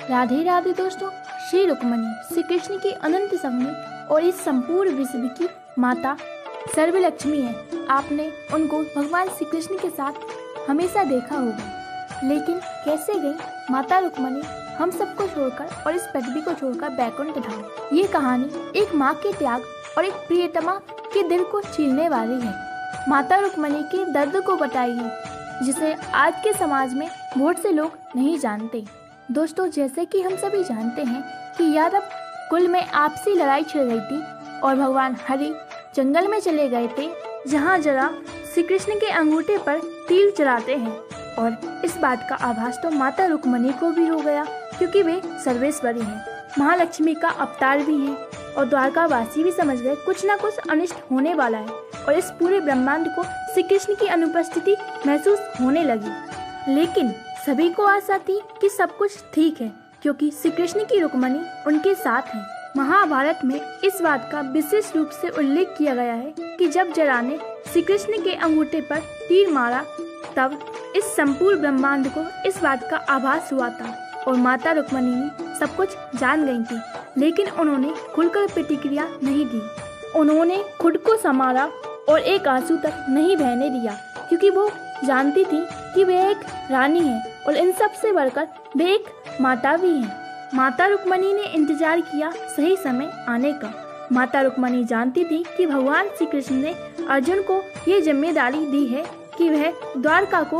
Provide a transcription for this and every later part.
राधे राधे दोस्तों। श्री रुक्मणी श्री कृष्ण की अनंत संगी और इस संपूर्ण विश्व की माता सर्वलक्ष्मी है। आपने उनको भगवान श्री कृष्ण के साथ हमेशा देखा होगा, लेकिन कैसे गई माता रुक्मणी हम सबको छोड़कर और इस पृथ्वी को छोड़कर बैकुंठ धाम। ये कहानी एक माँ के त्याग और एक प्रियतमा के दिल को छीलने वाली है। माता रुक्मणी के दर्द को बताइए जिसे आज के समाज में बहुत से लोग नहीं जानते। दोस्तों, जैसे कि हम सभी जानते हैं कि यादव कुल में आपसी लड़ाई छिड़ रही थी और भगवान हरि जंगल में चले गए थे, जहाँ जरा श्री कृष्ण के अंगूठे पर तीर चलाते हैं। और इस बात का आभास तो माता रुक्मणी को भी हो गया, क्योंकि वे सर्वेश्वरी हैं, महालक्ष्मी का अवतार भी हैं। और द्वारकावासी भी समझ गए कुछ न कुछ अनिष्ट होने वाला है और इस पूरे ब्रह्मांड को श्री कृष्ण की अनुपस्थिति महसूस होने लगी। लेकिन सभी को आशा थी कि सब कुछ ठीक है, क्योंकि श्री कृष्ण की रुक्मणी उनके साथ है। महाभारत में इस बात का विशेष रूप से उल्लेख किया गया है कि जब जरा ने श्री कृष्ण के अंगूठे पर तीर मारा, तब इस संपूर्ण ब्रह्मांड को इस बात का आभास हुआ था और माता रुक्मणी सब कुछ जान गई थी, लेकिन उन्होंने खुलकर प्रतिक्रिया नहीं दी। उन्होंने खुद को संभाला और एक आंसू तक नहीं बहने दिया, क्योंकि वो जानती थी कि वे एक रानी है और इन सब से बढ़कर वे एक माता भी हैं। माता रुक्मणी ने इंतजार किया सही समय आने का। माता रुक्मणी जानती थी कि भगवान श्री कृष्ण ने अर्जुन को ये जिम्मेदारी दी है कि वह द्वारका को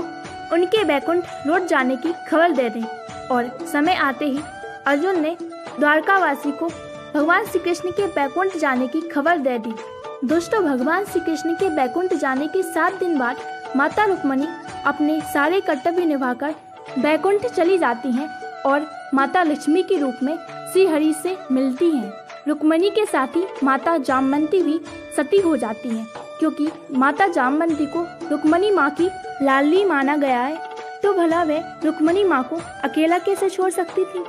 उनके बैकुंठ लौट जाने की खबर दे दें, और समय आते ही अर्जुन ने द्वारकावासी को भगवान श्री कृष्ण के बैकुंठ जाने की खबर दे दी। दोस्तों, भगवान श्री कृष्ण के बैकुंठ जाने के 7 दिन बाद माता रुक्मणी अपने सारे कर्तव्य निभाकर बैकुंठ चली जाती हैं और माता लक्ष्मी के रूप में श्री हरि से मिलती हैं। रुक्मणी के साथ ही माता जामवंती भी सती हो जाती हैं, क्योंकि माता जामवंती को रुक्मणी माँ की लाडली माना गया है, तो भला वे रुक्मणी माँ को अकेला कैसे छोड़ सकती थी।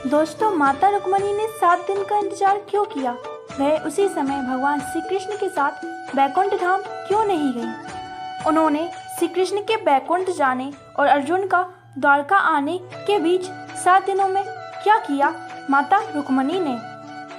दोस्तों, माता रुक्मणी ने 7 दिन का इंतजार क्यों किया? वह उसी समय भगवान श्री कृष्ण के साथ बैकुंठ धाम क्यों नहीं गई? उन्होंने श्री कृष्ण के बैकुंठ जाने और अर्जुन का द्वारका आने के बीच 7 दिनों में क्या किया माता रुक्मणी ने?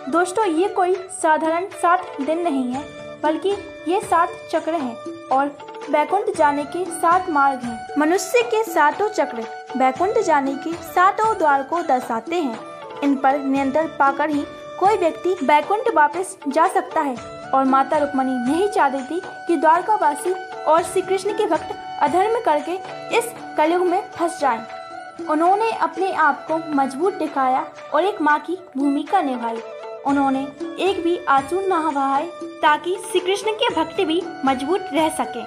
दोस्तों, ये कोई साधारण 7 दिन नहीं है, बल्कि ये 7 चक्र हैं और बैकुंठ जाने के 7 मार्ग हैं। मनुष्य के 7 चक्र बैकुंठ जाने के 7 द्वार को दर्शाते हैं। इन पर नियंत्रण पाकर ही कोई व्यक्ति बैकुंठ वापस जा सकता है, और माता रुक्मणी नहीं चाहती थी कि द्वारकावासी और श्री कृष्ण के भक्त अधर्म करके इस कलयुग में फंस जाएं। उन्होंने अपने आप को मजबूत दिखाया और एक माँ की भूमिका निभाई। उन्होंने एक भी आंसू न बहाए, ताकि श्री कृष्ण के भक्त भी मजबूत रह सके।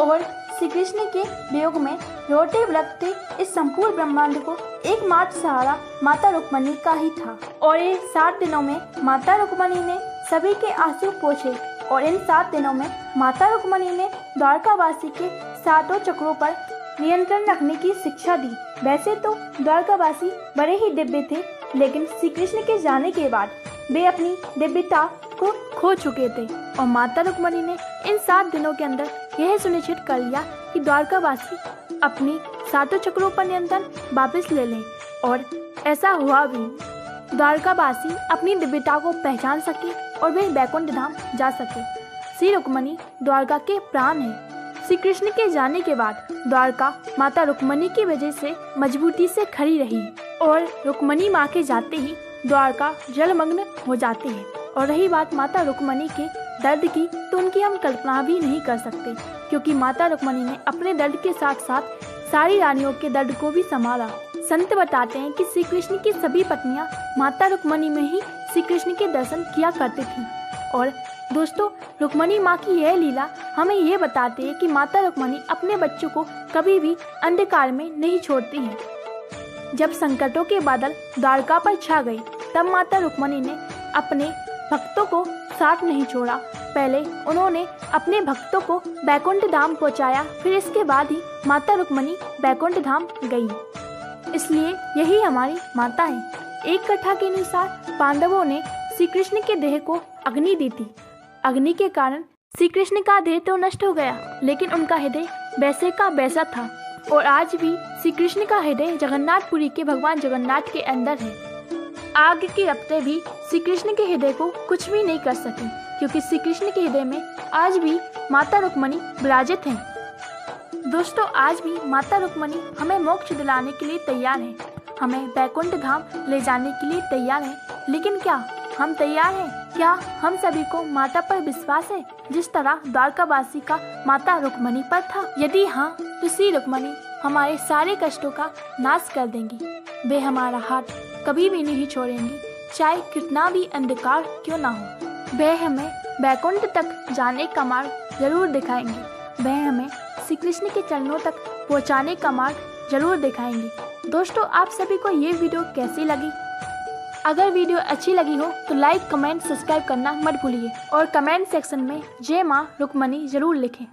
और श्री कृष्ण के वियोग में रोते बिलखते इस संपूर्ण ब्रह्मांड को एकमात्र सहारा माता रुक्मणी का ही था। और ये 7 दिनों में माता रुक्मणी ने सभी के आंसू पोंछे, और इन 7 दिनों में माता रुक्मणी ने द्वारकावासी के 7 चक्रों पर नियंत्रण रखने की शिक्षा दी। वैसे तो द्वारकावासी बड़े ही दिव्य थे, लेकिन श्री कृष्ण के जाने के बाद वे अपनी दिव्यता को खो चुके थे, और माता रुक्मणी ने इन 7 दिनों के अंदर यह सुनिश्चित कर लिया कि द्वारकावासी अपनी 7 चक्रों पर नियंत्रण वापस ले लें। और ऐसा हुआ भी। द्वारकावासी अपनी दिव्यता को पहचान सके और वे बैकुंठ धाम जा सके। श्री रुक्मणी द्वारका के प्राण हैं। श्री कृष्ण के जाने के बाद द्वारका माता रुक्मणी की वजह से मजबूती से खड़ी रही, और रुक्मणी माँ के जाते ही द्वारका जलमग्न हो जाती है। और रही बात माता रुक्मणी के दर्द की, तो उनकी हम कल्पना भी नहीं कर सकते, क्योंकि माता रुक्मणी ने अपने दर्द के साथ साथ सारी रानियों के दर्द को भी संभाला। संत बताते हैं कि श्री कृष्ण की सभी पत्नियां माता रुक्मणी में ही श्री कृष्ण के दर्शन किया करती थीं। और दोस्तों, रुक्मणी माँ की यह लीला हमें यह बताती है कि माता रुक्मणी अपने बच्चों को कभी भी अंधकार में नहीं छोड़ती हैं। जब संकटों के बादल द्वारका पर छा गए, तब माता रुक्मणी ने अपने भक्तों को साथ नहीं छोड़ा। पहले उन्होंने अपने भक्तों को बैकुंठ धाम पहुंचाया, फिर इसके बाद ही माता रुक्मणी बैकुंठ धाम गई। इसलिए यही हमारी माता है। एक कथा के अनुसार पांडवों ने श्री कृष्ण के देह को अग्नि दी थी। अग्नि के कारण श्री कृष्ण का देह तो नष्ट हो गया, लेकिन उनका हृदय वैसे का वैसा था। और आज भी श्री कृष्ण का हृदय जगन्नाथपुरी के भगवान जगन्नाथ के अंदर है। आग की रफ्तें भी श्री कृष्ण के हृदय को कुछ भी नहीं कर सकी, क्योंकि श्री कृष्ण के हृदय में आज भी माता रुक्मणी विराजित हैं। दोस्तों, आज भी माता रुक्मणी हमें मोक्ष दिलाने के लिए तैयार हैं, हमें बैकुंठ धाम ले जाने के लिए तैयार हैं। लेकिन क्या हम तैयार हैं? क्या हम सभी को माता पर विश्वास है, जिस तरह द्वारकावासी का माता रुक्मणी पर था? यदि हाँ, तो श्री रुक्मणी हमारे सारे कष्टों का नाश कर देंगी। वे हमारा हाथ कभी भी नहीं छोड़ेंगी, चाहे कितना भी अंधकार क्यों ना हो। वह हमें बैकुंठ तक जाने का मार्ग जरूर दिखाएंगे। वह हमें श्री कृष्ण के चरणों तक पहुंचाने का मार्ग जरूर दिखाएंगे। दोस्तों, आप सभी को ये वीडियो कैसी लगी? अगर वीडियो अच्छी लगी हो तो लाइक, कमेंट, सब्सक्राइब करना मत भूलिए और कमेंट सेक्शन में जय मां रुक्मणी जरूर लिखें।